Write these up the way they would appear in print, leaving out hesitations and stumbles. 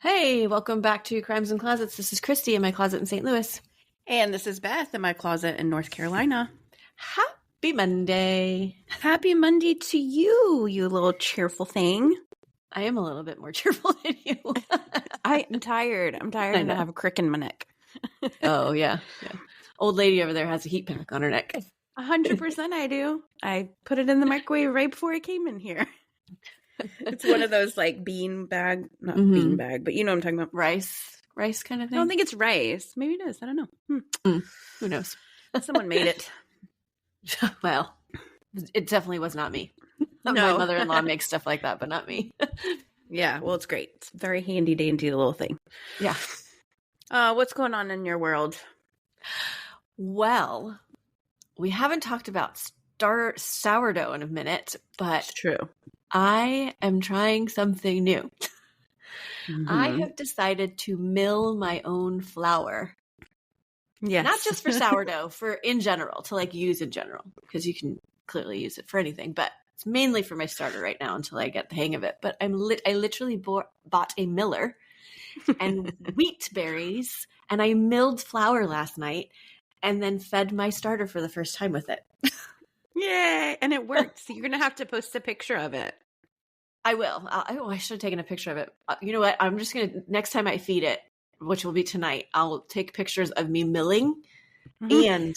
Hey, welcome back to Crimes and Closets. This is Christy in my closet in St. Louis. And this is Beth in my closet in North Carolina. Happy Monday. Happy Monday to you, you little cheerful thing. I am a little bit more cheerful than you. I'm tired. I'm tired and I have a crick in my neck. Oh, yeah. Old lady over there has a heat pack on her neck. 100% I do. I put it in the microwave right before I came in here. It's one of those like bean bag, not bean bag, but you know what I'm talking about. Rice kind of thing? I don't think it's rice. Maybe it is. I don't know. Who knows? Someone made it. Well, it definitely was not me. No. My mother-in-law makes stuff like that, but not me. Yeah, well, it's great. It's a very handy, dainty little thing. Yeah. What's going on in your world? Well, we haven't talked about sourdough in a minute, but It's true. I am trying something new. I have decided to mill my own flour. Yes. Not just for sourdough, for in general, to like use in general, because you can clearly use it for anything, but it's mainly for my starter right now until I get the hang of it. But I literally bought a miller and wheat berries, and I milled flour last night and then fed my starter for the first time with it. Yay! And it worked. So you're going to have to post a picture of it. I will. I should have taken a picture of it. You know what? I'm just going to, next time I feed it, which will be tonight, I'll take pictures of me milling and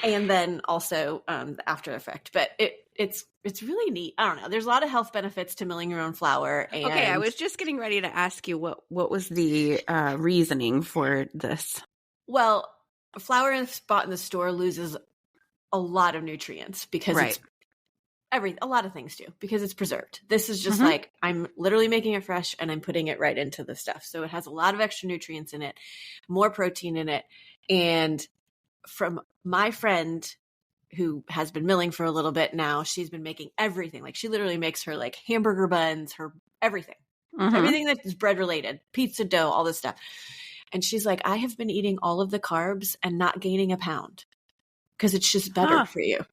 then also the after effect. But it's really neat. I don't know. There's a lot of health benefits to milling your own flour. And okay, I was just getting ready to ask you what was the reasoning for this? Well, flour bought in the store loses a lot of nutrients because it's a lot of things do because it's preserved. This is just like I'm literally making it fresh and I'm putting it right into the stuff. So it has a lot of extra nutrients in it, more protein in it. And from my friend who has been milling for a little bit now, she's been making everything. Like she literally makes her like hamburger buns, her everything, everything that is bread related, pizza dough, all this stuff. And she's like, I have been eating all of the carbs and not gaining a pound because it's just better for you.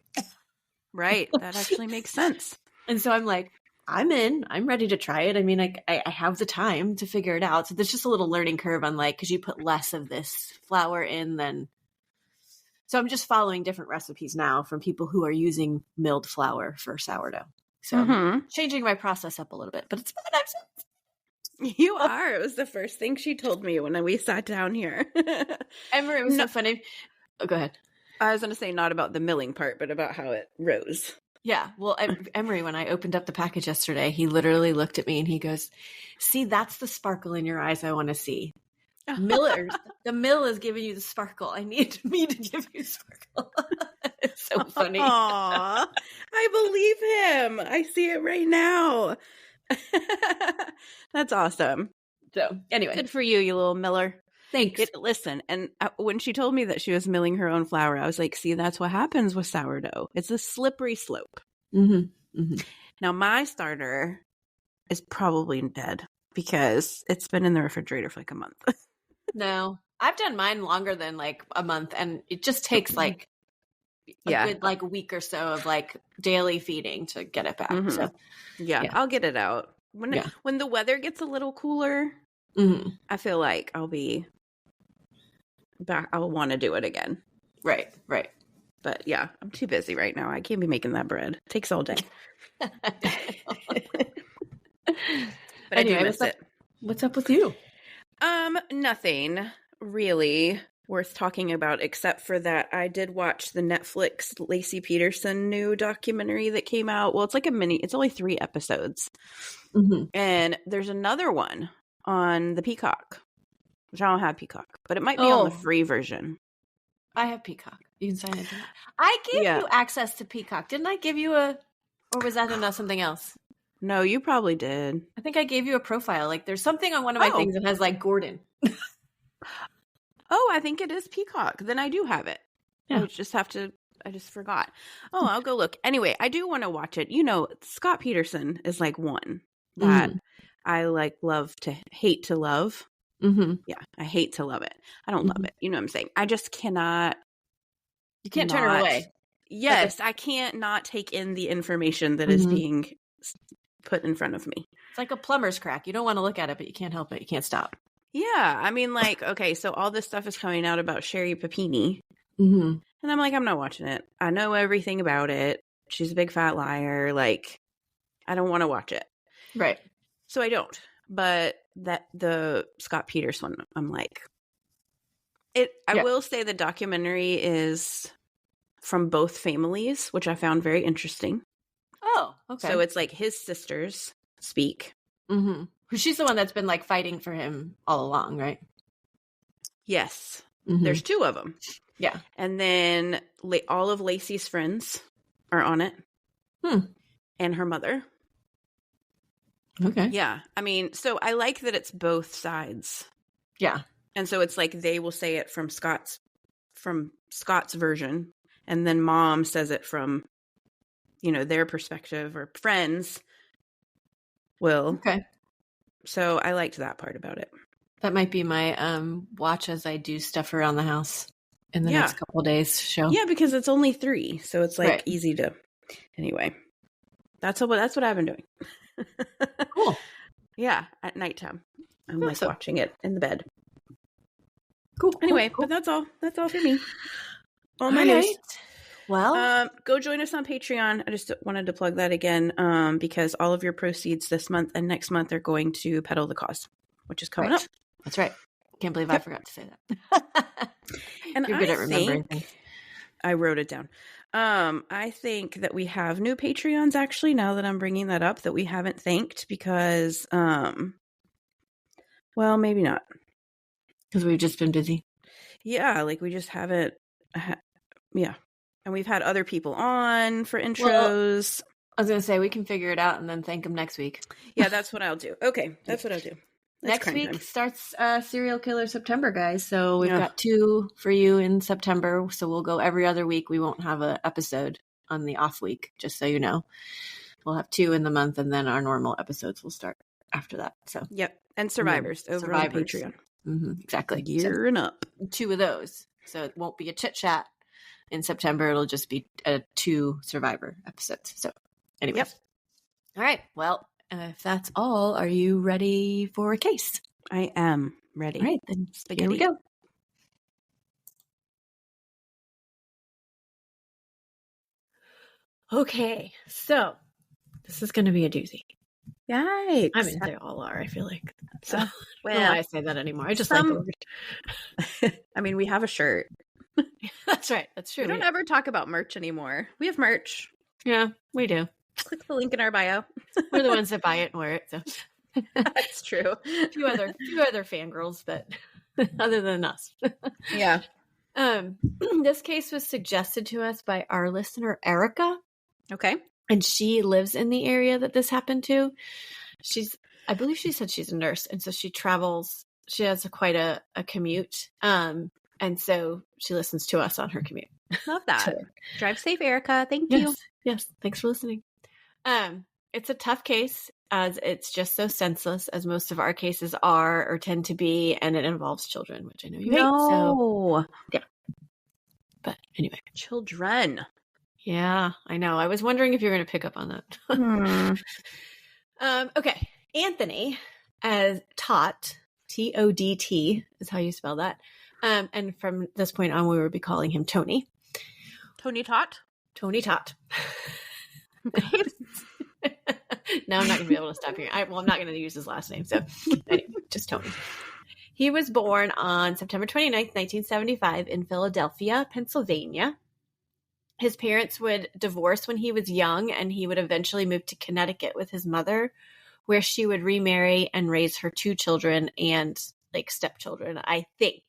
Right. That actually makes sense. And so I'm like, I'm ready to try it. I mean, I have the time to figure it out. So there's just a little learning curve on like, because you put less of this flour in than. So I'm just following different recipes now from people who are using milled flour for sourdough. So I'm changing my process up a little bit, but it's been You are. It was the first thing she told me when we sat down here. Emery, it was so funny. Oh, go ahead. I was going to say not about the milling part, but about how it rose. Yeah. Well, Emery, when I opened up the package yesterday, he literally looked at me and he goes, see, that's the sparkle in your eyes I want to see. Millers, the mill is giving you the sparkle. I need me to give you sparkle. It's so funny. Aww, I believe him. I see it right now. That's awesome. So anyway. Good for you, you little miller. Thanks. Listen, and when she told me that she was milling her own flour, I was like, see, that's what happens with sourdough. It's a slippery slope. Now, my starter is probably dead because it's been in the refrigerator for like a month. No, I've done mine longer than like a month, and it just takes like a good like a week or so of like daily feeding to get it back. So yeah, I'll get it out. When the weather gets a little cooler, I feel like I'll be back. I'll want to do it again. Right. But yeah, I'm too busy right now. I can't be making that bread. It takes all day. But anyway, I do miss it. What's up with you? Nothing really worth talking about except for that I did watch the Netflix Lacey Peterson new documentary that came out. Well, it's like it's only 3 episodes. And there's another one on the Peacock, which I don't have Peacock, but it might be on the free version. I have Peacock. You can sign into that. I gave you access to Peacock. Didn't I give you or was that something else? No, you probably did. I think I gave you a profile. Like there's something on one of my things that has like Gordon. Oh, I think it is Peacock. Then I do have it. Yeah. I just forgot. Oh, I'll go look. Anyway, I do want to watch it. You know, Scott Peterson is like one that I like hate to love. Yeah, I hate to love it. I don't love it. You know what I'm saying? I just cannot. You can't turn it away. Yes, I can't not take in the information that is being put in front of me. It's like a plumber's crack. You don't want to look at it, but you can't help it. You can't stop. Yeah. I mean, like, okay, so all this stuff is coming out about Sherry Papini. Mm-hmm. And I'm like, I'm not watching it. I know everything about it. She's a big fat liar. Like, I don't want to watch it. Right. So I don't. But that the Scott Peters one, I'm like, I will say the documentary is from both families, which I found very interesting. Oh, okay. So it's like his sisters speak. Mm-hmm. She's the one that's been like fighting for him all along, right? Yes. Mm-hmm. There's two of them. Yeah. And then all of Lacey's friends are on it. And her mother. Okay. Yeah. I mean, so I like that it's both sides. Yeah. And so it's like they will say it from Scott's version, and then mom says it from, you know, their perspective, or friends will. Okay. So I liked that part about it. That might be my watch as I do stuff around the house in the next couple of days show. Yeah, because it's only 3, so it's like right. easy to. Anyway, that's what I've been doing. Cool. Yeah, at nighttime, I'm like watching it in the bed. Cool. Anyway, cool. But that's all. That's all for me. All my right. news. Well, go join us on Patreon. I just wanted to plug that again, because all of your proceeds this month and next month are going to Peddle the Cause, which is coming up. That's right. Can't believe I forgot to say that. And you're good at remembering things. I wrote it down. I think that we have new Patreons, actually, now that I'm bringing that up, that we haven't thanked because, well, maybe not. Because we've just been busy. Yeah, like we just haven't, yeah. And we've had other people on for intros. Well, I was going to say, we can figure it out and then thank them next week. Yeah, that's what I'll do. Okay, that's what I'll do. Next week starts Serial Killer September, guys. So we've got 2 for you in September. So we'll go every other week. We won't have an episode on the off week, just so you know. We'll have 2 in the month, and then our normal episodes will start after that. So yep, and Survivors over on Patreon. Mm-hmm, exactly. Gearing up. 2 of those. So it won't be a chit chat in September. It'll just be 2 Survivor episodes. So anyway. Yep. All right. Well, if that's all, are you ready for a case? I am ready. All right, then Spaghetti. Here we go. Okay, so this is going to be a doozy. Yikes. I mean, they all are, I feel like. So well, I don't know why I say that anymore. I just like the word. I mean, we have a shirt. That's right. That's true. We don't ever talk about merch anymore. We have merch. Yeah, we do. Click the link in our bio. We're the ones that buy it and wear it. So that's true. A few other fangirls, but other than us. Yeah. This case was suggested to us by our listener, Erica. Okay. And she lives in the area that this happened to. I believe she said she's a nurse. And so she travels. She has quite a commute. And so she listens to us on her commute. Love that. So, drive safe, Erica. Thank you. Yes. Thanks for listening. It's a tough case, as it's just so senseless, as most of our cases are or tend to be, and it involves children, which I know you hate. So, yeah. But anyway. Children. Yeah, I know. I was wondering if you were going to pick up on that. Okay. Anthony, as Todt, Todt is how you spell that. And from this point on, we will be calling him Tony. Tony Todt? Tony Todt. Now I'm not going to be able to stop here. I'm not going to use his last name. So anyway, just Tony. He was born on September 29th, 1975 in Philadelphia, Pennsylvania. His parents would divorce when he was young, and he would eventually move to Connecticut with his mother, where she would remarry and raise her 2 children and like stepchildren. I think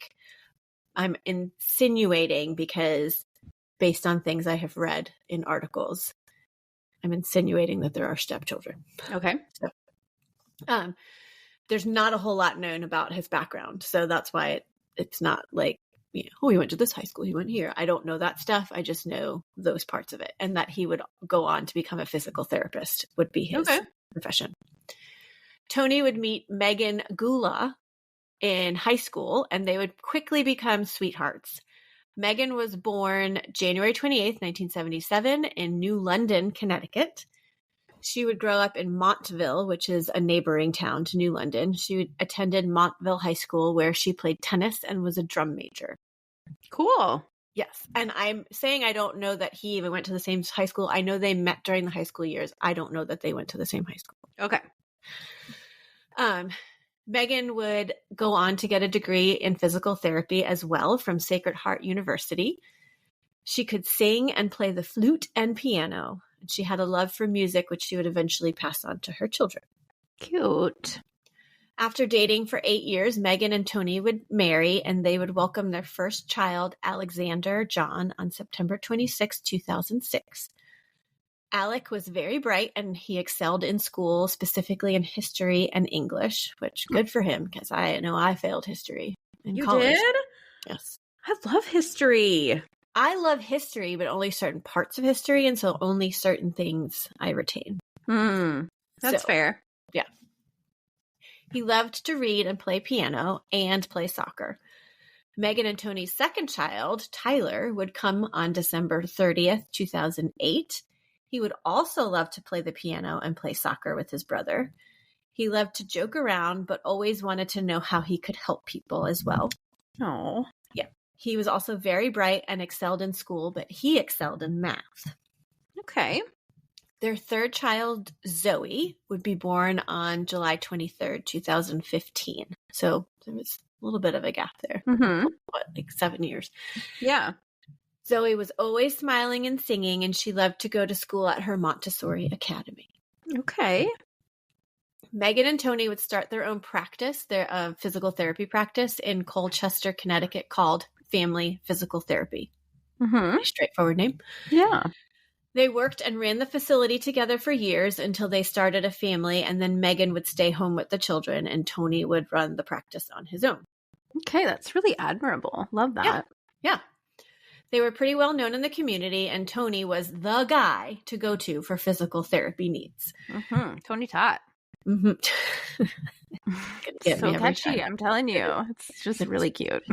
I'm insinuating, because based on things I have read in articles, I'm insinuating that there are stepchildren. Okay. So, there's not a whole lot known about his background. So that's why it's not like, you know, he went to this high school, he went here. I don't know that stuff. I just know those parts of it. And that he would go on to become a physical therapist would be his profession. Tony would meet Megan Todt in high school, and they would quickly become sweethearts. Megan was born January 28th, 1977 in New London, Connecticut. She would grow up in Montville, which is a neighboring town to New London. She attended Montville High School, where she played tennis and was a drum major. Cool. Yes. And I'm saying I don't know that he even went to the same high school. I know they met during the high school years. I don't know that they went to the same high school. Okay. Megan would go on to get a degree in physical therapy as well from Sacred Heart University. She could sing and play the flute and piano. And she had a love for music, which she would eventually pass on to her children. Cute. After dating for 8 years, Megan and Tony would marry, and they would welcome their first child, Alexander John, on September 26, 2006. Alec was very bright, and he excelled in school, specifically in history and English, which good for him, because I know I failed history in college. You did? Yes. I love history. I love history, but only certain parts of history, and so only certain things I retain. That's fair. Yeah. He loved to read and play piano and play soccer. Megan and Tony's second child, Tyler, would come on December 30th, 2008. He would also love to play the piano and play soccer with his brother. He loved to joke around, but always wanted to know how he could help people as well. Oh. Yeah. He was also very bright and excelled in school, but he excelled in math. Okay. Their third child, Zoe, would be born on July 23rd, 2015. So there was a little bit of a gap there. Like 7 years. Yeah. Zoe was always smiling and singing, and she loved to go to school at her Montessori Academy. Okay. Megan and Tony would start their own practice, their physical therapy practice in Colchester, Connecticut, called Family Physical Therapy. Pretty straightforward name. Yeah. They worked and ran the facility together for years until they started a family, and then Megan would stay home with the children, and Tony would run the practice on his own. Okay, that's really admirable. Love that. Yeah. They were pretty well known in the community, and Tony was the guy to go to for physical therapy needs. Tony Todt. So catchy, I'm telling you. It's just really cute.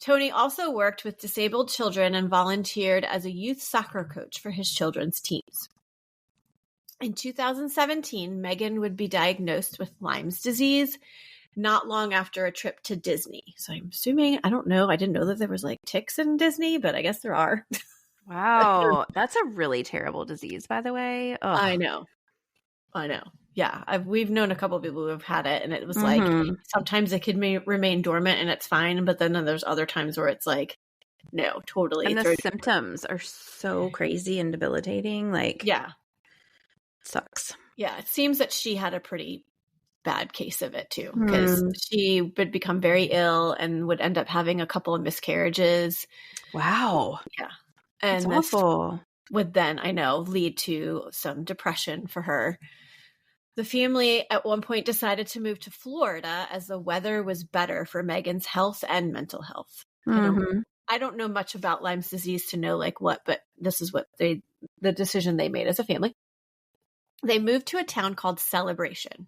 Tony also worked with disabled children and volunteered as a youth soccer coach for his children's teams. In 2017, Megan would be diagnosed with Lyme's disease not long after a trip to Disney. So I'm assuming, I don't know, I didn't know that there was like ticks in Disney, but I guess there are. Wow. That's a really terrible disease, by the way. Ugh. I know. Yeah. We've known a couple of people who have had it, and it was like, sometimes it could remain dormant and it's fine. But then there's other times where it's like, no, totally. And the symptoms are so crazy and debilitating. Like, yeah. Sucks. Yeah. It seems that she had a pretty bad case of it too, because she would become very ill and would end up having a couple of miscarriages. Wow. Yeah. And that's awful. Would then, I know, lead to some depression for her. The family at one point decided to move to Florida as the weather was better for Megan's health and mental health. I don't know much about Lyme's disease to know like what, but this is what the decision they made as a family. They moved to a town called Celebration.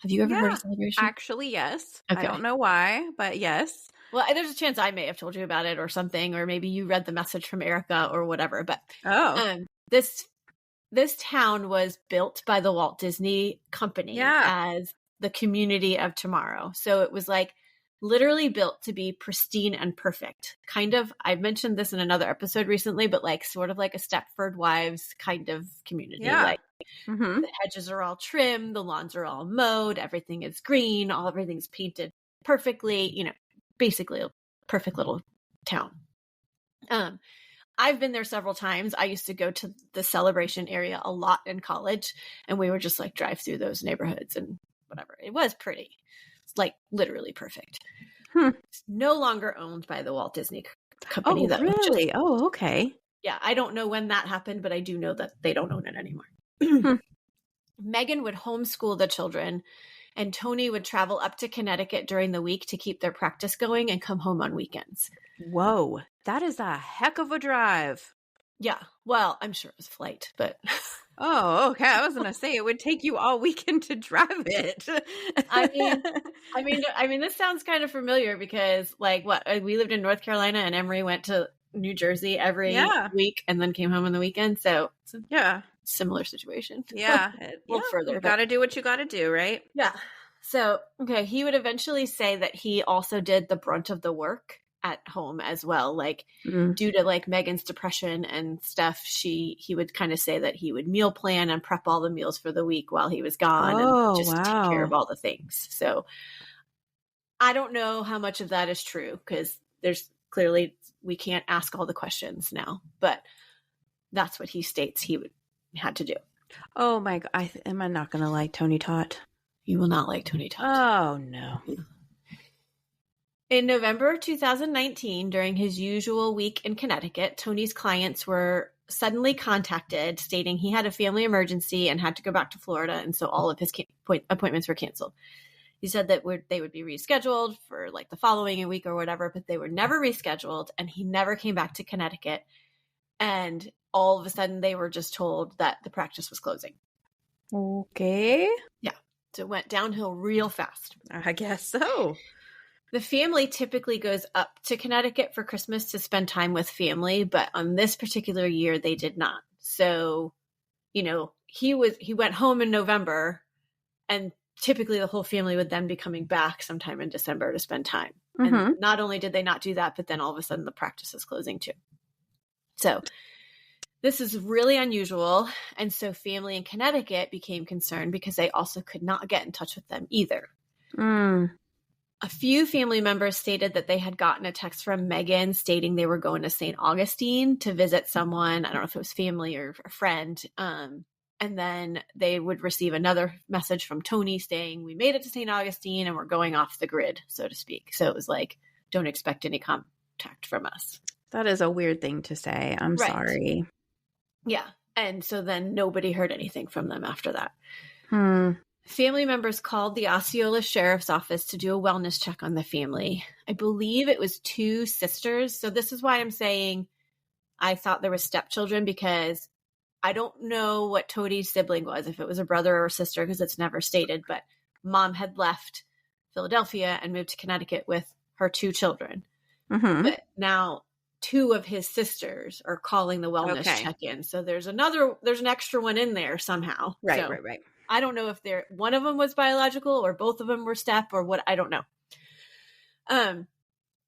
Have you ever heard of Celebration? Actually, yes. Okay. I don't know why, but yes. Well, there's a chance I may have told you about it or something, or maybe you read the message from Erica or whatever. But this town was built by the Walt Disney Company as the community of tomorrow. So it was like literally built to be pristine and perfect. Kind of, I mentioned this in another episode recently, but like sort of like a Stepford Wives kind of community. Yeah. Like the hedges are all trimmed, the lawns are all mowed, everything is green, everything's painted perfectly, basically a perfect little town. I've been there several times. I used to go to the Celebration area a lot in college, and we would just like drive through those neighborhoods and whatever. It was pretty. It's like literally perfect. It's no longer owned by the Walt Disney Company. Oh, really? Okay. Yeah, I don't know when that happened, but I do know that they don't own it anymore. Megan would homeschool the children, and Tony would travel up to Connecticut during the week to keep their practice going and come home on weekends. Whoa, that is a heck of a drive. Yeah, well, I'm sure it was flight, but... Oh, okay. I was going to say it would take you all weekend to drive it. I mean, this sounds kind of familiar because like we lived in North Carolina and Emery went to New Jersey every week and then came home on the weekend. So yeah, similar situation. Yeah. A little further. You got to do what you got to do, right? Yeah. So, okay, he would eventually say that he also did the brunt of the work at home as well. Like due to like Megan's depression and stuff, he would kind of say that he would meal plan and prep all the meals for the week while he was gone and just take care of all the things. So I don't know how much of that is true because there's clearly, we can't ask all the questions now, but that's what he states he had to do. Oh my God. Am I not going to like Tony Todt? You will not like Tony Todt. Oh, no. In November 2019, during his usual week in Connecticut, Tony's clients were suddenly contacted stating he had a family emergency and had to go back to Florida, and so all of his appointments were canceled. He said that they would be rescheduled for like the following week or whatever, but they were never rescheduled, and he never came back to Connecticut. And all of a sudden, they were just told that the practice was closing. Okay. Yeah. So it went downhill real fast. I guess so. The family typically goes up to Connecticut for Christmas to spend time with family, but on this particular year, they did not. So, he went home in November, and typically the whole family would then be coming back sometime in December to spend time. Mm-hmm. And not only did they not do that, but then all of a sudden the practice is closing too. So this is really unusual. And so family in Connecticut became concerned because they also could not get in touch with them either. A few family members stated that they had gotten a text from Megan stating they were going to St. Augustine to visit someone. I don't know if it was family or a friend. And then they would receive another message from Tony saying, we made it to St. Augustine and we're going off the grid, so to speak. So it was like, don't expect any contact from us. That is a weird thing to say. I'm sorry. Yeah. And so then nobody heard anything from them after that. Family members called the Osceola Sheriff's Office to do a wellness check on the family. I believe it was 2 sisters. So this is why I'm saying I thought there were stepchildren, because I don't know what Toadie's sibling was, if it was a brother or a sister, because it's never stated. But mom had left Philadelphia and moved to Connecticut with her 2 children. But now 2 of his sisters are calling the wellness check-in. So there's an extra one in there somehow. Right. I don't know if one of them was biological or both of them were step or what. I don't know.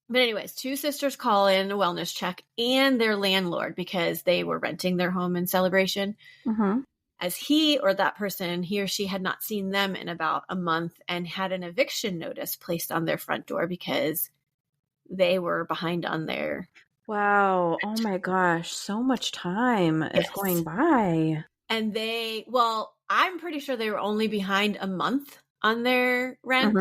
But anyways, 2 sisters call in a wellness check, and their landlord, because they were renting their home in Celebration, as he or she had not seen them in about a month and had an eviction notice placed on their front door because they were behind on their Wow. Oh my gosh. So much time is going by. And I'm pretty sure they were only behind a month on their rent,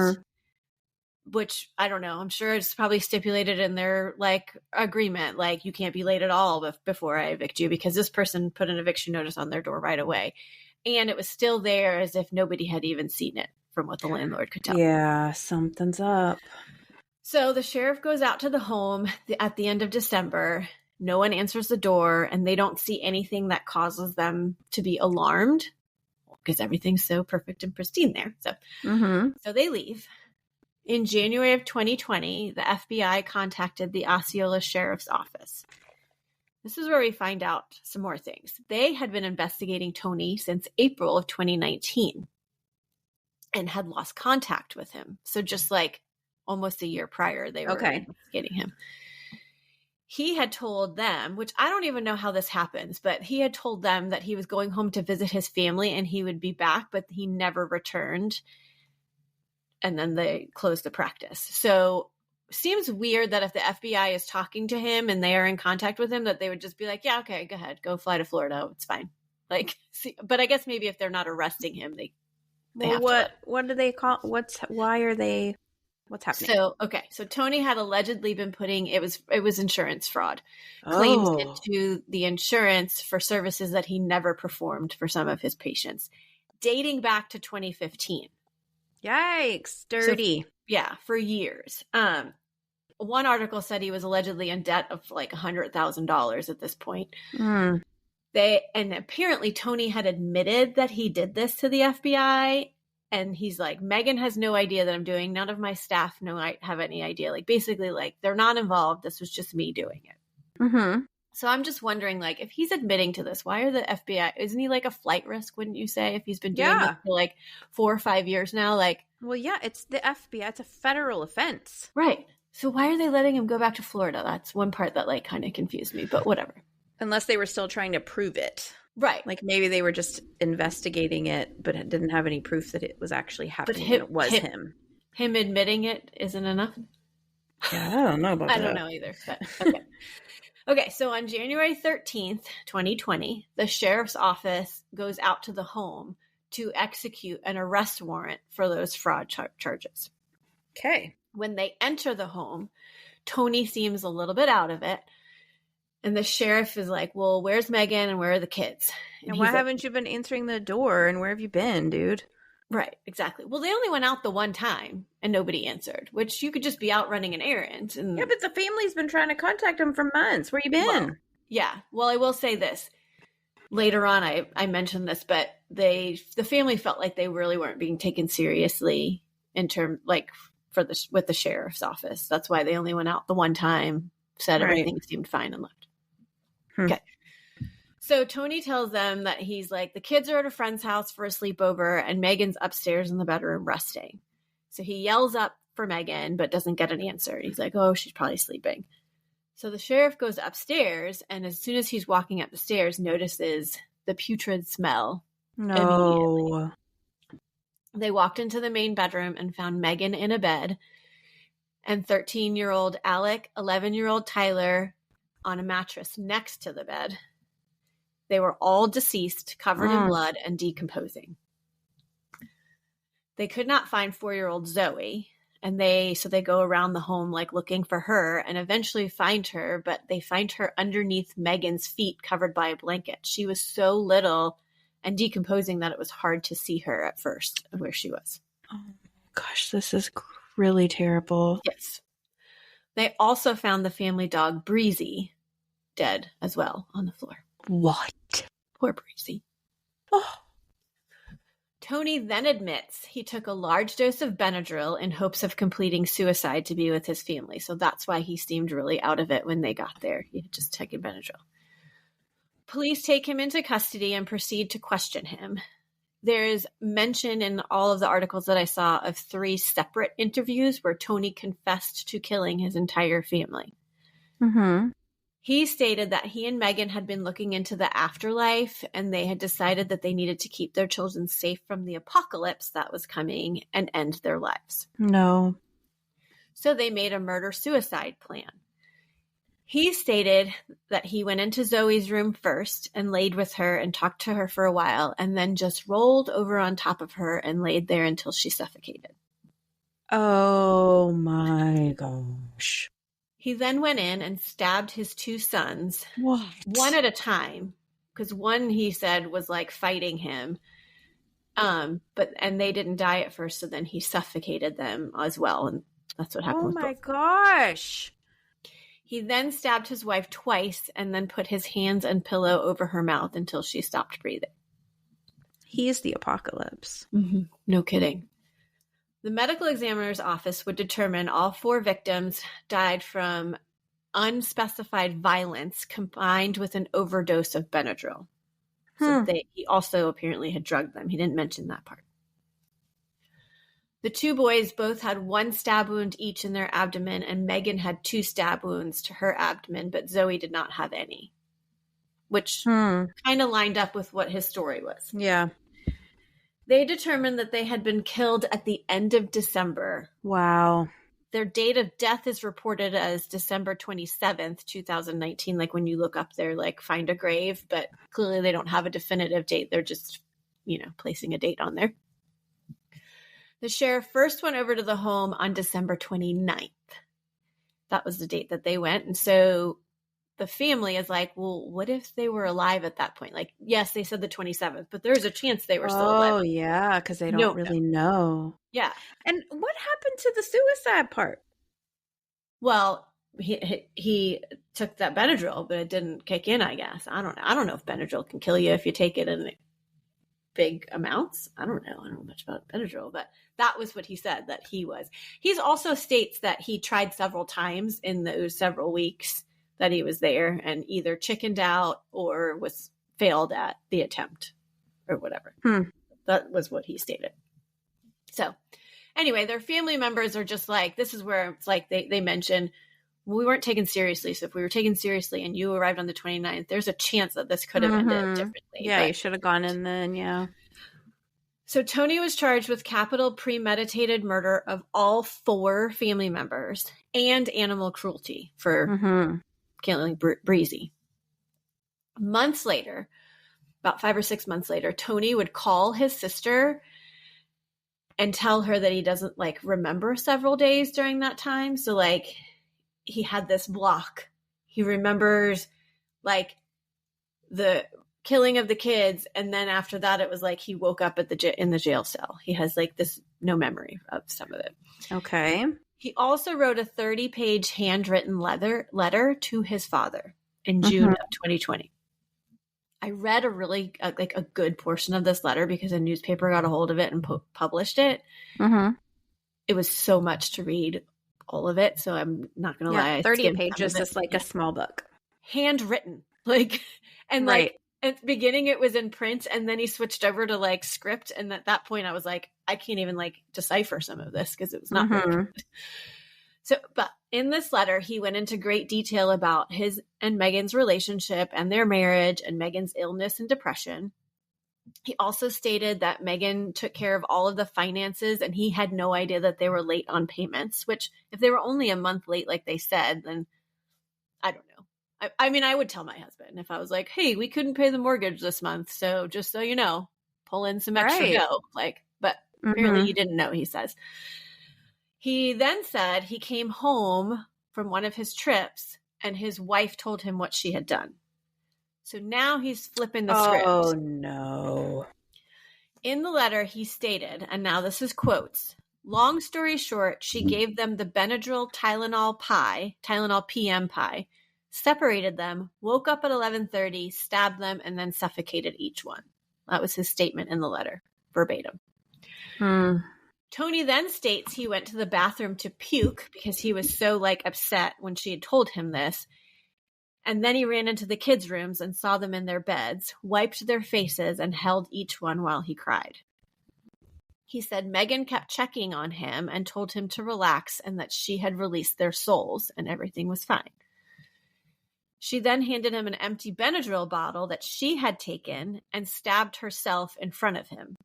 which I don't know. I'm sure it's probably stipulated in their agreement. Like, you can't be late at all before I evict you, because this person put an eviction notice on their door right away. And it was still there as if nobody had even seen it, from what the landlord could tell. Yeah, something's up. So the sheriff goes out to the home at the end of December. No one answers the door, and they don't see anything that causes them to be alarmed, because everything's so perfect and pristine there. So they leave. In January of 2020, the FBI contacted the Osceola Sheriff's Office. This is where we find out some more things. They had been investigating Tony since April of 2019 and had lost contact with him. So just almost a year prior, they were investigating him. He had told them, which I don't even know how this happens, but he had told them that he was going home to visit his family and he would be back, but he never returned. And then they closed the practice. So seems weird that if the FBI is talking to him and they are in contact with him, that they would just be like, yeah, okay, go ahead, go fly to Florida. It's fine. But I guess maybe if they're not arresting him, they have to. What do they call, what's happening? So Tony had allegedly been putting, it was insurance fraud, claims into the insurance for services that he never performed for some of his patients, dating back to 2015. Yikes. Dirty. So, for years. One article said he was allegedly in debt of $100,000 at this point. And apparently Tony had admitted that he did this to the FBI. And he's like, Megan has no idea that I'm doing. None of my staff have any idea. Basically, they're not involved. This was just me doing it. So I'm just wondering, like, if he's admitting to this, why are the FBI, isn't he like a flight risk, wouldn't you say, if he's been doing this for like 4 or 5 years now? Like, well, yeah, it's the FBI. It's a federal offense. Right. So why are they letting him go back to Florida? That's one part that like kind of confused me, but whatever. Unless they were still trying to prove it. Right. Like maybe they were just investigating it, but it didn't have any proof that it was actually happening. It was him. Him admitting it isn't enough? Yeah, I don't know about that. I don't know either, but okay. Okay, so on January 13th, 2020, the sheriff's office goes out to the home to execute an arrest warrant for those fraud charges. Okay. When they enter the home, Tony seems a little bit out of it. And the sheriff is like, well, where's Megan and where are the kids? And why haven't you been answering the door and where have you been, dude? Right, exactly. Well, they only went out the one time and nobody answered, which you could just be out running an errand. And yeah, but the family's been trying to contact him for months. Where you been? Well, yeah. Well, I will say this. Later on, I mentioned this, but the family felt like they really weren't being taken seriously in terms, like, with the sheriff's office. That's why they only went out the one time, said everything seemed fine and left. Okay. So Tony tells them that he's like, the kids are at a friend's house for a sleepover and Megan's upstairs in the bedroom resting. So he yells up for Megan, but doesn't get an answer. He's like, oh, she's probably sleeping. So the sheriff goes upstairs, and as soon as he's walking up the stairs, notices the putrid smell. No. They walked into the main bedroom and found Megan in a bed, and 13-year-old Alec, 11-year-old Tyler on a mattress next to the bed. They were all deceased, covered in blood, and decomposing. They could not find 4-year-old Zoe, and they go around the home like looking for her and eventually find her, but they find her underneath Megan's feet covered by a blanket. She was so little and decomposing that it was hard to see her at first where she was. Oh gosh, this is really terrible. Yes. They also found the family dog Breezy dead as well on the floor. What? Poor Breezy. Oh. Tony then admits he took a large dose of Benadryl in hopes of completing suicide to be with his family. So that's why he seemed really out of it when they got there. He had just taken Benadryl. Police take him into custody and proceed to question him. There's mention in all of the articles that I saw of 3 separate interviews where Tony confessed to killing his entire family. Mm-hmm. He stated that he and Megan had been looking into the afterlife and they had decided that they needed to keep their children safe from the apocalypse that was coming and end their lives. No. So they made a murder-suicide plan. He stated that he went into Zoe's room first and laid with her and talked to her for a while and then just rolled over on top of her and laid there until she suffocated. Oh my gosh. He then went in and stabbed his 2 sons, What? one at a time, because one, he said, was like fighting him. And they didn't die at first, so then he suffocated them as well, and that's what happened. Oh my gosh. He then stabbed his wife twice and then put his hands and pillow over her mouth until she stopped breathing. He's the apocalypse. Mm-hmm. No kidding. The medical examiner's office would determine all 4 victims died from unspecified violence combined with an overdose of Benadryl. So he also apparently had drugged them. He didn't mention that part. The 2 boys both had 1 stab wound each in their abdomen, and Megan had 2 stab wounds to her abdomen, but Zoe did not have any, which kind of lined up with what his story was. Yeah. They determined that they had been killed at the end of December. Wow. Their date of death is reported as December 27th, 2019. Like when you look up there, like find a grave, but clearly they don't have a definitive date. They're just, placing a date on there. The sheriff first went over to the home on December 29th. That was the date that they went. And so the family is like, well, what if they were alive at that point? Like, yes, they said the 27th, but there's a chance they were still alive. Oh, yeah, because they don't really know. Yeah. And what happened to the suicide part? Well, he took that Benadryl, but it didn't kick in, I guess. I don't know if Benadryl can kill you if you take it in big amounts. I don't know. I don't know much about Benadryl, but that was what he said that he was. He also states that he tried several times in those several weeks that he was there and either chickened out or was failed at the attempt or whatever. That was what he stated. So anyway, their family members are just like, this is where it's like they mention, we weren't taken seriously. So if we were taken seriously and you arrived on the 29th, there's a chance that this could have ended differently. Yeah, you should have gone in then, yeah. So Tony was charged with capital premeditated murder of all 4 family members and animal cruelty for killing Breezy. Months later, about 5 or 6 months later, Tony would call his sister and tell her that he doesn't like remember several days during that time. So like he had this block. He remembers like the killing of the kids, and then after that it was like he woke up at in the jail cell. He has like this no memory of some of it. Okay. He also wrote a 30-page handwritten letter to his father in June of 2020. I read a really like a good portion of this letter because a newspaper got a hold of it and published it. It was so much to read all of it, so I'm not gonna lie. 30 pages is like a small book, handwritten, like, and like at the beginning it was in print, and then he switched over to like script, and at that point I was like, I can't even like decipher some of this because it was not very good. So, but in this letter, he went into great detail about his and Megan's relationship and their marriage and Megan's illness and depression. He also stated that Megan took care of all of the finances and he had no idea that they were late on payments, which if they were only a month late, like they said, then I don't know. I mean, I would tell my husband if I was like, hey, we couldn't pay the mortgage this month. So just so you know, pull in some extra dough. Like, but apparently he didn't know, he says. He then said he came home from one of his trips and his wife told him what she had done. So now he's flipping the script. Oh, no. In the letter, he stated, and now this is quotes, long story short, she gave them the Benadryl Tylenol PM pie, separated them, woke up at 11:30, stabbed them, and then suffocated each one. That was his statement in the letter, verbatim. Tony then states he went to the bathroom to puke because he was so like upset when she had told him this. And then he ran into the kids' rooms and saw them in their beds, wiped their faces, and held each one while he cried. He said Megan kept checking on him and told him to relax and that she had released their souls and everything was fine. She then handed him an empty Benadryl bottle that she had taken and stabbed herself in front of him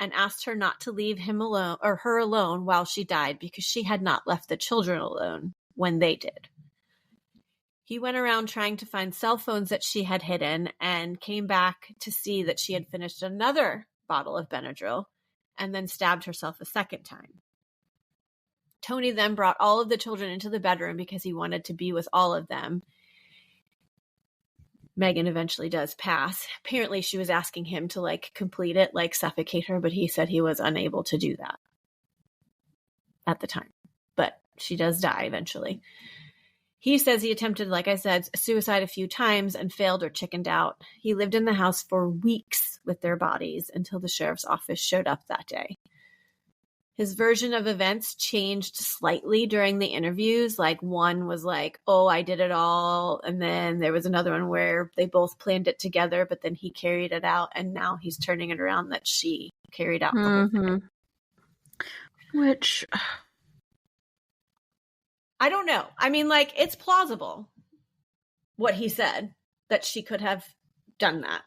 and asked her not to leave him alone or her alone while she died because she had not left the children alone when they did. He went around trying to find cell phones that she had hidden and came back to see that she had finished another bottle of Benadryl and then stabbed herself a second time. Tony then brought all of the children into the bedroom because he wanted to be with all of them. Megan eventually does pass. Apparently she was asking him to like complete it, like suffocate her, but he said he was unable to do that at the time. But she does die eventually. He says he attempted, like I said, suicide a few times and failed or chickened out. He lived in the house for weeks with their bodies until the sheriff's office showed up that day. His version of events changed slightly during the interviews. Like one was like, oh, I did it all. And then there was another one where they both planned it together, but then he carried it out. And now he's turning it around that she carried out the whole thing. Which... I don't know. I mean, like, it's plausible what he said, that she could have done that.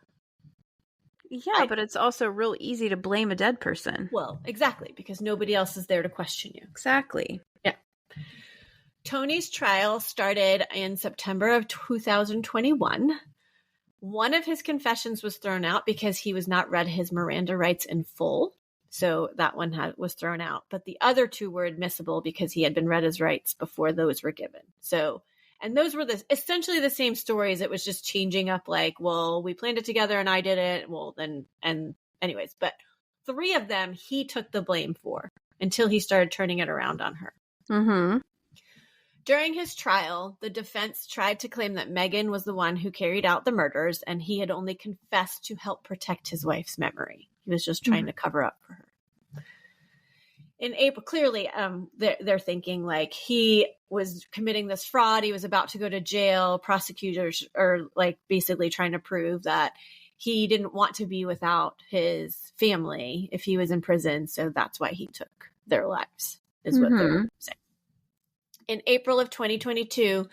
Yeah, but it's also real easy to blame a dead person. Well, exactly, because nobody else is there to question you. Exactly. Yeah. Tony's trial started in September of 2021. One of his confessions was thrown out because he was not read his Miranda rights in full. So that one was thrown out. But the other two were admissible because he had been read his rights before those were given. So, and those were essentially the same stories. It was just changing up like, well, we planned it together and I did it. Well, then, and anyways, but 3 of them he took the blame for until he started turning it around on her. During his trial, the defense tried to claim that Megan was the one who carried out the murders and he had only confessed to help protect his wife's memory. He was just trying to cover up for her. in April, clearly, they're thinking like he was committing this fraud. He was about to go to jail. Prosecutors are like basically trying to prove that he didn't want to be without his family if he was in prison. So that's why he took their lives, is what they're saying. In April of 2022,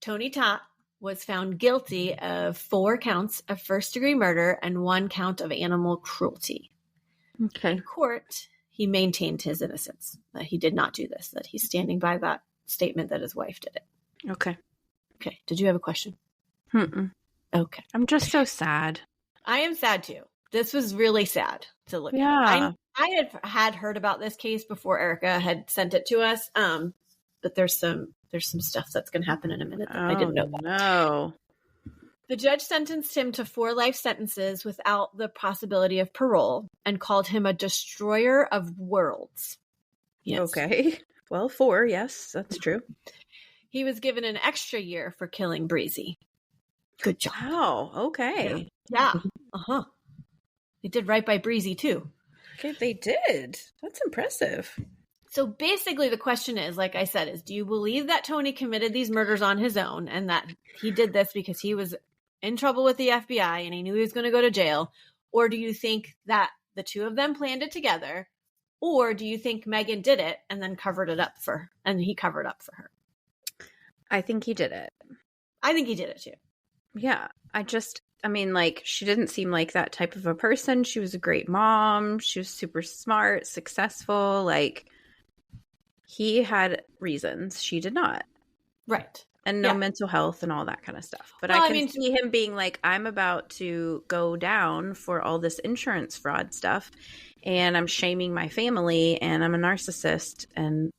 Todt Family was found guilty of 4 counts of first-degree murder and 1 count of animal cruelty. Okay. In court, he maintained his innocence, that he did not do this, that he's standing by that statement that his wife did it. Okay. Okay. Did you have a question? Mm-mm. Okay. I'm just so sad. I am sad too. This was really sad to look Yeah. at. I had heard about this case before Erica had sent it to us. But there's some stuff that's going to happen in a minute that I didn't know about. No. The judge sentenced him to 4 life sentences without the possibility of parole and called him a destroyer of worlds. Yes. Okay. Well, 4, yes, that's true. He was given an extra year for killing Breezy. Good job. Wow. Okay. Yeah. Uh-huh. They did right by Breezy, too. Okay, they did. That's impressive. So basically the question is, like I said, is do you believe that Tony committed these murders on his own and that he did this because he was in trouble with the FBI and he knew he was going to go to jail? Or do you think that the 2 of them planned it together? Or do you think Megan did it and then he covered up for her? I think he did it. I think he did it too. Yeah. She didn't seem like that type of a person. She was a great mom. She was super smart, successful. Like, he had reasons. She did not. Right. And no mental health and all that kind of stuff. But I can see him being like, I'm about to go down for all this insurance fraud stuff. And I'm shaming my family. And I'm a narcissist. And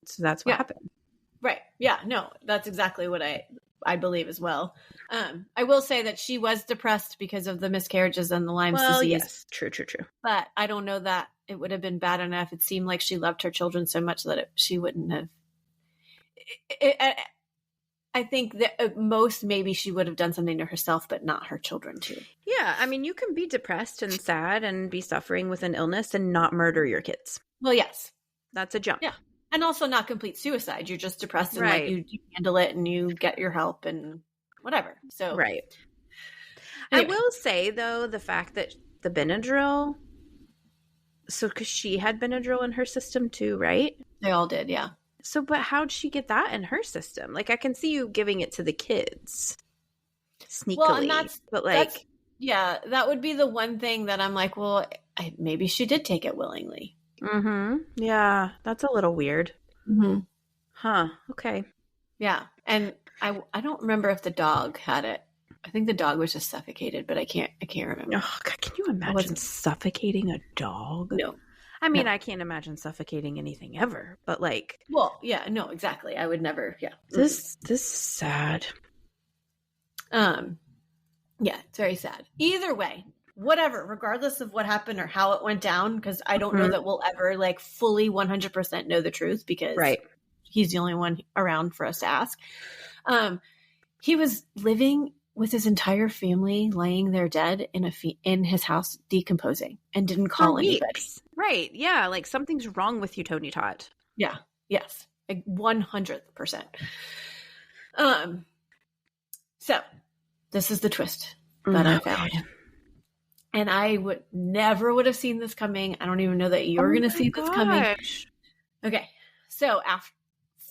so that's what happened. Right. Yeah. No, that's exactly what I believe as well. I will say that she was depressed because of the miscarriages and the Lyme's disease. Yes. True. But I don't know that it would have been bad enough. It seemed like she loved her children so much that she wouldn't have. I think that at most maybe she would have done something to herself, but not her children too. Yeah. I mean, you can be depressed and sad and be suffering with an illness and not murder your kids. Well, yes. That's a jump. Yeah. And also not complete suicide. You're just depressed and right. like you handle it and you get your help and whatever. So right. Anyway. I will say though, the fact that the Benadryl, so because she had Benadryl in her system too, right? They all did, yeah. So, but how'd she get that in her system? Like, I can see you giving it to the kids sneakily, well, and that's that would be the one thing that I'm like, well, maybe she did take it willingly. Mm-hmm. Yeah, that's a little weird. Mm-hmm. Huh. Okay. Yeah, and I don't remember if the dog had it. I think the dog was just suffocated, but I can't remember. Oh, God, can you imagine suffocating a dog? No. I mean, I can't imagine suffocating anything ever, but like... Well, yeah, no, exactly. I would never, yeah. This is sad. Yeah, it's very sad. Either way, whatever, regardless of what happened or how it went down, because I don't know that we'll ever like fully 100% know the truth because he's the only one around for us to ask. He was living with his entire family laying there dead in his house decomposing and didn't call anybody. Right. Yeah. Like something's wrong with you, Todt Family. Yeah. Yes. Like 100%. So this is the twist that I found. And I would have seen this coming. I don't even know that you're going to see this coming. Okay. So after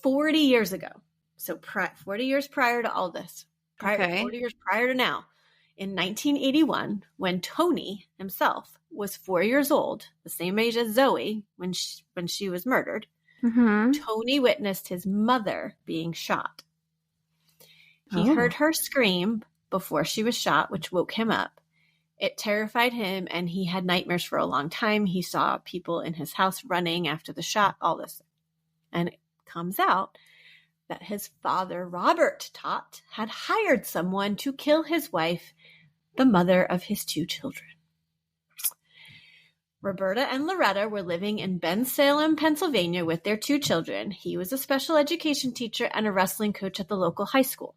40 years ago, so 40 years prior to all this, 40 years prior to now, in 1981, when Tony himself was 4 years old, the same age as Zoe when she was murdered, Tony witnessed his mother being shot. He heard her scream before she was shot, which woke him up. It terrified him, and he had nightmares for a long time. He saw people in his house running after the shot, all this. And it comes out that his father, Robert Todt, had hired someone to kill his wife, the mother of his 2 children. Roberta and Loretta were living in Bensalem, Pennsylvania with their 2 children. He was a special education teacher and a wrestling coach at the local high school.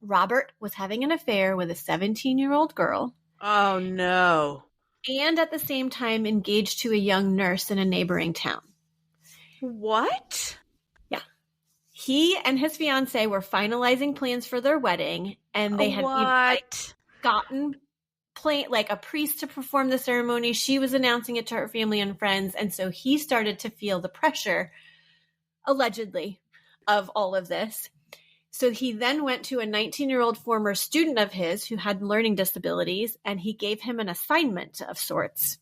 Robert was having an affair with a 17-year-old girl. Oh, no. And at the same time engaged to a young nurse in a neighboring town. What? Yeah. He and his fiance were finalizing plans for their wedding, and they had gotten a priest to perform the ceremony. She was announcing it to her family and friends, and so he started to feel the pressure, allegedly, of all of this. So he then went to a 19-year-old former student of his who had learning disabilities, and he gave him an assignment of sorts.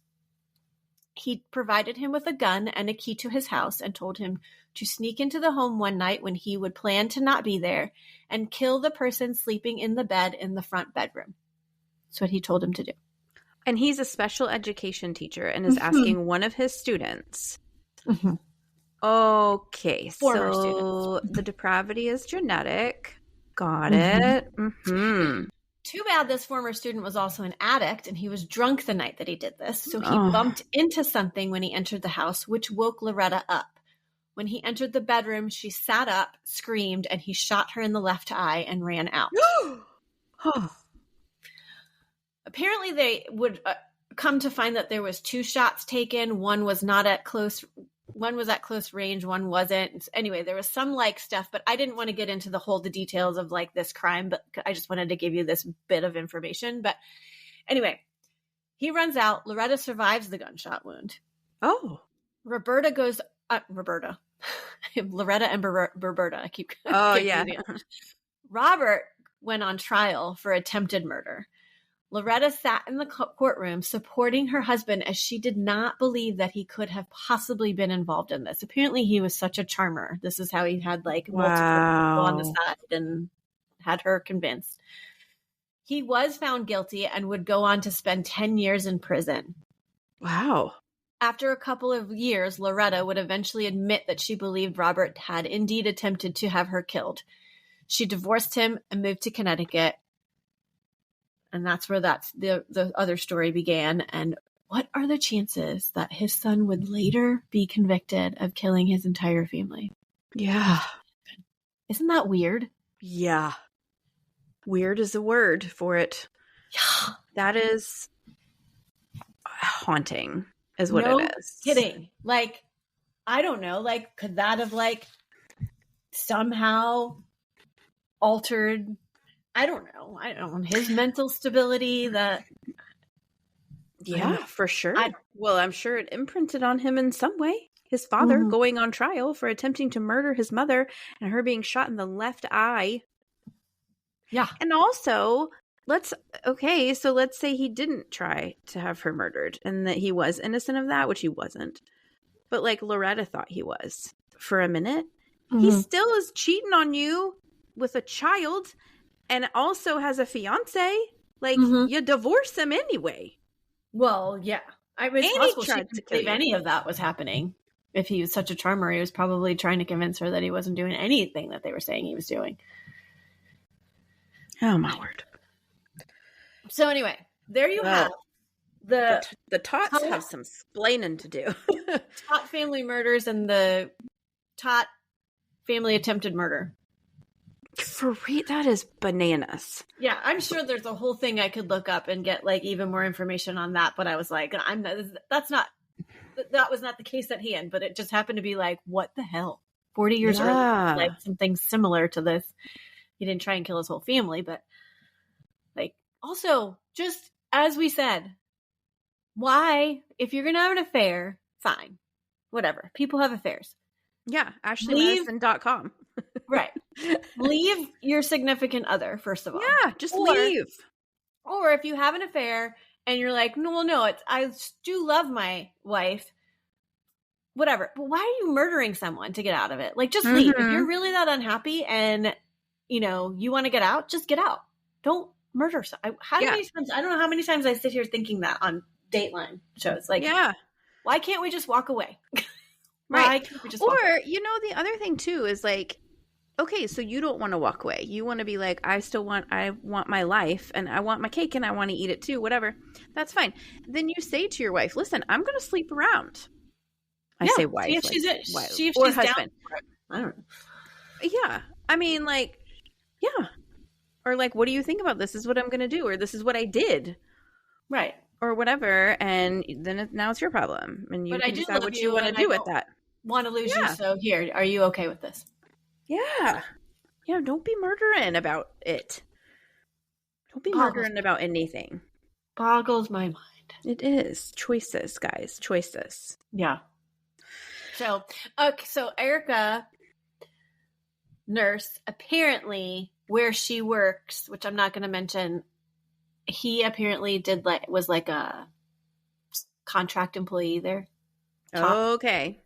He provided him with a gun and a key to his house and told him to sneak into the home one night when he would plan to not be there and kill the person sleeping in the bed in the front bedroom. That's what he told him to do. And he's a special education teacher and is asking one of his students. Mm-hmm. Okay, Former so students. The depravity is genetic. Got it. Mm-hmm. Too bad this former student was also an addict, and he was drunk the night that he did this. So he bumped into something when he entered the house, which woke Loretta up. When he entered the bedroom, she sat up, screamed, and he shot her in the left eye and ran out. Apparently, they would come to find that there was 2 shots taken. One was at close range, one wasn't. Anyway, there was some stuff, but I didn't want to get into the details of this crime, but I just wanted to give you this bit of information. But anyway, he runs out. Loretta survives the gunshot wound. Oh. Loretta and Roberta. I keep yeah. Robert went on trial for attempted murder. Loretta sat in the courtroom supporting her husband as she did not believe that he could have possibly been involved in this. Apparently, he was such a charmer. This is how he had multiple people on the side and had her convinced. He was found guilty and would go on to spend 10 years in prison. Wow. After a couple of years, Loretta would eventually admit that she believed Robert had indeed attempted to have her killed. She divorced him and moved to Connecticut. And that's where the other story began. And what are the chances that his son would later be convicted of killing his entire family? Yeah. Isn't that weird? Yeah. Weird is a word for it. Yeah. That is haunting, is what it is. Kidding. I don't know. Could that have somehow altered, I don't know, his mental stability? Yeah, for sure. Well, I'm sure it imprinted on him in some way. His father going on trial for attempting to murder his mother and her being shot in the left eye. Yeah. And also, let's say he didn't try to have her murdered and that he was innocent of that, which he wasn't. But Loretta thought he was for a minute. He still is cheating on you with a child and also has a fiance. You divorce him anyway. Well, yeah. It's possible she didn't believe any of that was happening. If he was such a charmer, he was probably trying to convince her that he wasn't doing anything that they were saying he was doing. Oh, my word. So anyway, there you have the Todts have some splaining to do. Todt family murders and the Todt family attempted murder. For real, that is bananas. Yeah, I'm sure there's a whole thing I could look up and get even more information on that. But I was like, that was not the case at hand. But it just happened to be what the hell? 40 years earlier, something similar to this. He didn't try and kill his whole family, but also just as we said, why, if you're gonna have an affair, fine, whatever. People have affairs. Yeah, AshleyMadison.com. Right. Leave your significant other, first of all. Yeah, just leave. Or if you have an affair and you're no, I do love my wife, whatever. But why are you murdering someone to get out of it? Just leave. If you're really that unhappy and, you want to get out, just get out. Don't murder someone. Many times, I don't know how many times I sit here thinking that on Dateline shows. Why can't we just walk away? Right. The other thing too is okay, so you don't want to walk away. You want to be I want my life and I want my cake and I want to eat it too, whatever. That's fine. Then you say to your wife, listen, I'm going to sleep around. I say wife. See if she's husband. Down. I don't know. Yeah. I mean, yeah. Or what do you think about this? This is what I'm going to do. Or this is what I did. Right. or whatever, and then now it's your problem, and you can decide what you want to do with that. Want to lose you, so here, are you okay with this? Yeah. Don't be murdering about it. Don't be murdering about anything. Boggles my mind. It is choices, guys. Choices. Yeah. So Erica, nurse, apparently where she works, which I'm not going to mention, he apparently was like a contract employee there. Okay.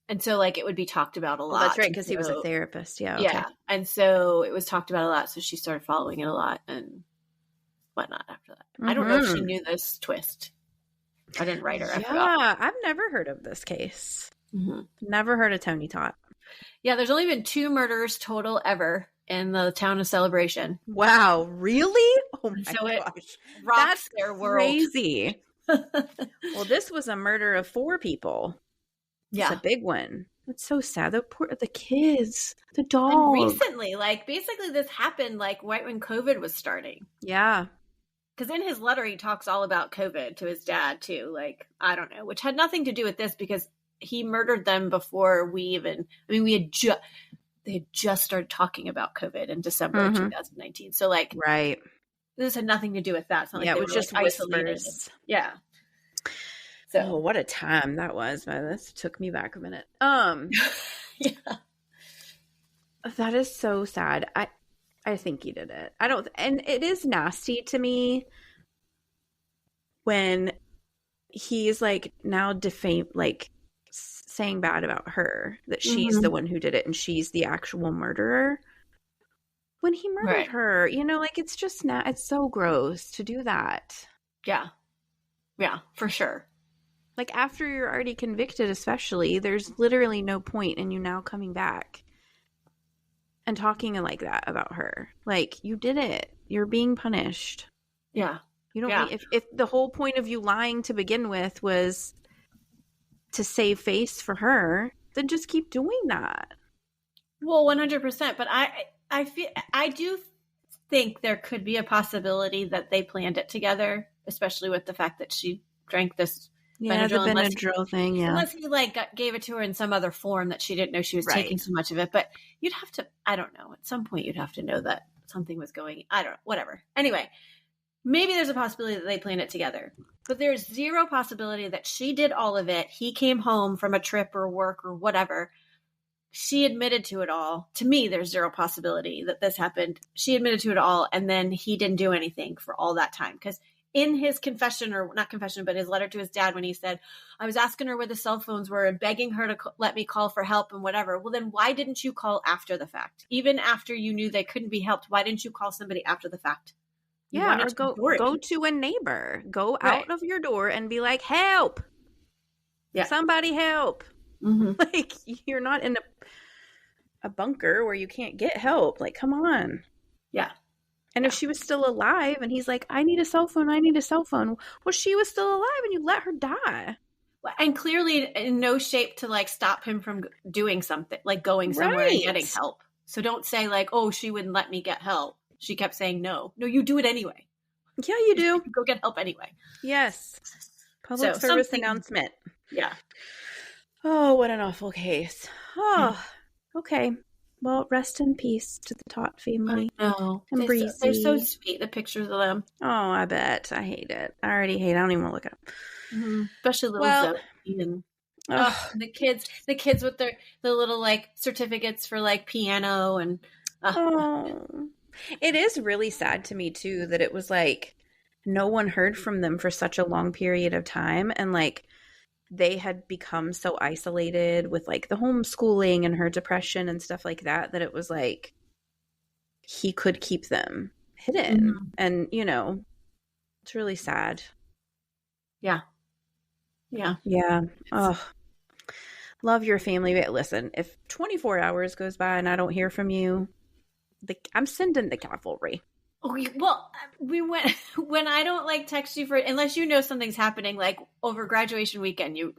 And so like it would be talked about a lot. That's right, because he was a therapist. Yeah. Okay. Yeah. And so it was talked about a lot. So she started following it a lot and whatnot after that. I don't know if she knew this twist. I didn't write her. I forgot. I've never heard of this case. Never heard of Tony Todt. Yeah, there's only been 2 murders total ever in the town of Celebration. Wow, really? Oh my so gosh. That's their world. Crazy. Well, this was a murder of 4 people. Yeah. It's a big one. It's so sad. The kids, the dog. And recently, like basically this happened like right when COVID was starting. Yeah. Because in his letter, he talks all about COVID to his dad too. Like, I don't know, which had nothing to do with this because he murdered them before they had just started talking about COVID in December of 2019. So like, right. This had nothing to do with that. It's not like it was just isolated. Yeah. So what a time that was. This took me back a minute. Yeah. That is so sad. I think he did it. And it is nasty to me when he's like now saying bad about her, that she's the one who did it and she's the actual murderer. When he murdered her, like it's just it's so gross to do that. Yeah. Yeah, for sure. Like after you're already convicted, especially, there's literally no point in you now coming back and talking like that about her. Like, you did it. You're being punished. Yeah. You don't if the whole point of you lying to begin with was to save face for her, then just keep doing that. Well, 100%. But I do think there could be a possibility that they planned it together, especially with the fact that she drank this Benadryl, the Benadryl thing, unless he gave it to her in some other form that she didn't know she was taking so much of it. But you'd have to, I don't know, at some point you'd have to know that something was going, I don't know, whatever. Anyway, maybe there's a possibility that they planned it together, but there's zero possibility that she did all of it. He came home from a trip or work or whatever. She admitted to it all. To me, there's zero possibility that this happened. She admitted to it all, and then he didn't do anything for all that time. Because in his confession, or not confession, but his letter to his dad, when he said, I was asking her where the cell phones were and begging her to let me call for help and whatever. Well, then why didn't you call after the fact? Even after you knew they couldn't be helped, why didn't you call somebody after the fact? Or go to a neighbor. Go out of your door and be like, help. Yeah. Somebody help. Like, you're not in a bunker where you can't get help. Like, come on. Yeah. And if she was still alive and he's like, I need a cell phone. Well, she was still alive and you let her die. And clearly in no shape to stop him from doing something, like going somewhere and getting help. So don't say oh, she wouldn't let me get help. She kept saying no. No, you do it anyway. Yeah, you do. Go get help anyway. Yes. Public service announcement. Yeah. Oh, what an awful case. Oh, okay. Well, rest in peace to the Todt family. Oh, and Breezy. They're so sweet, the pictures of them. Oh, I bet. I hate it. I already hate it. I don't even want to look it up. Especially little Zoe and the kids with the little certificates for piano and It is really sad to me too that it was no one heard from them for such a long period of time, and they had become so isolated with the homeschooling and her depression and stuff like that it was he could keep them hidden. And it's really sad. Yeah. Oh, love your family. But listen, if 24 hours goes by and I don't hear from you, I'm sending the cavalry. Well, when I don't text you unless something's happening over graduation weekend, you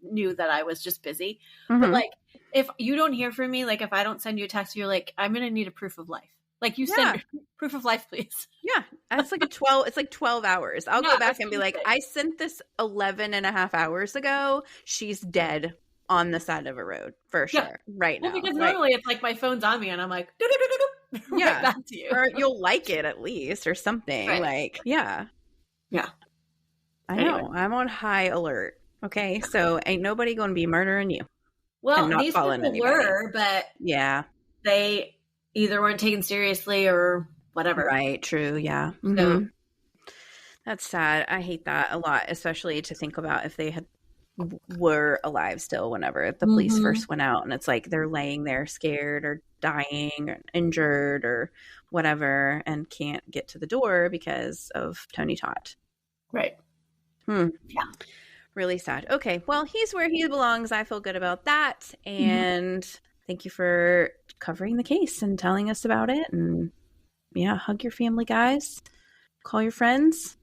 knew that I was just busy. But if you don't hear from me, if I don't send you a text, you're I'm going to need a proof of life. Like you send proof of life, please. Yeah. It's like 12 hours. I'll go back and be like, I sent this 11 and a half hours ago. She's dead on the side of a road for sure. Right now. Because normally it's like my phone's on me and I'm like, right back to you. Or you'll like it at least or something. Right. Like, yeah. I know. Anyway. I'm on high alert. Okay. So ain't nobody going to be murdering you. Well, these people were, but they either weren't taken seriously or whatever. Right. True. Yeah. So, that's sad. I hate that a lot, especially to think about if they were alive still whenever the police first went out, and it's like they're laying there scared or dying or injured or whatever and can't get to the door because of Tony Todt. Right. Yeah. Really sad. Okay. Well, he's where he belongs. I feel good about that. And thank you for covering the case and telling us about it. And hug your family, guys. Call your friends.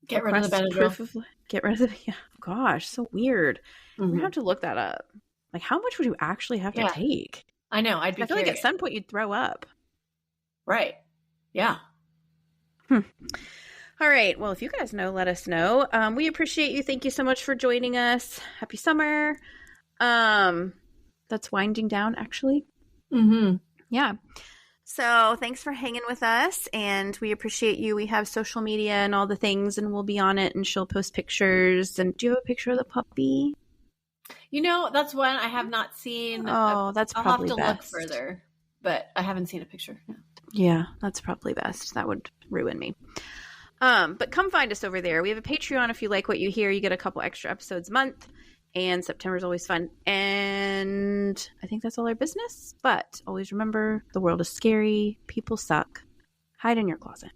Get rid of the Benadryl. Get rid of the, gosh, so weird. We have to look that up. Like, how much would you actually have to take? I know. I feel like at some point you'd throw up. Right. Yeah. All right. Well, if you guys know, let us know. We appreciate you. Thank you so much for joining us. Happy summer. That's winding down, actually. Yeah. So thanks for hanging with us, and we appreciate you. We have social media and all the things, and we'll be on it, and she'll post pictures. And do you have a picture of the puppy? That's one I have not seen. Oh, that's probably best. I'll have to look further, but I haven't seen a picture. Yeah, that's probably best. That would ruin me. But come find us over there. We have a Patreon. If you like what you hear, you get a couple extra episodes a month. And September's always fun. And I think that's all our business. But always remember, the world is scary. People suck. Hide in your closet.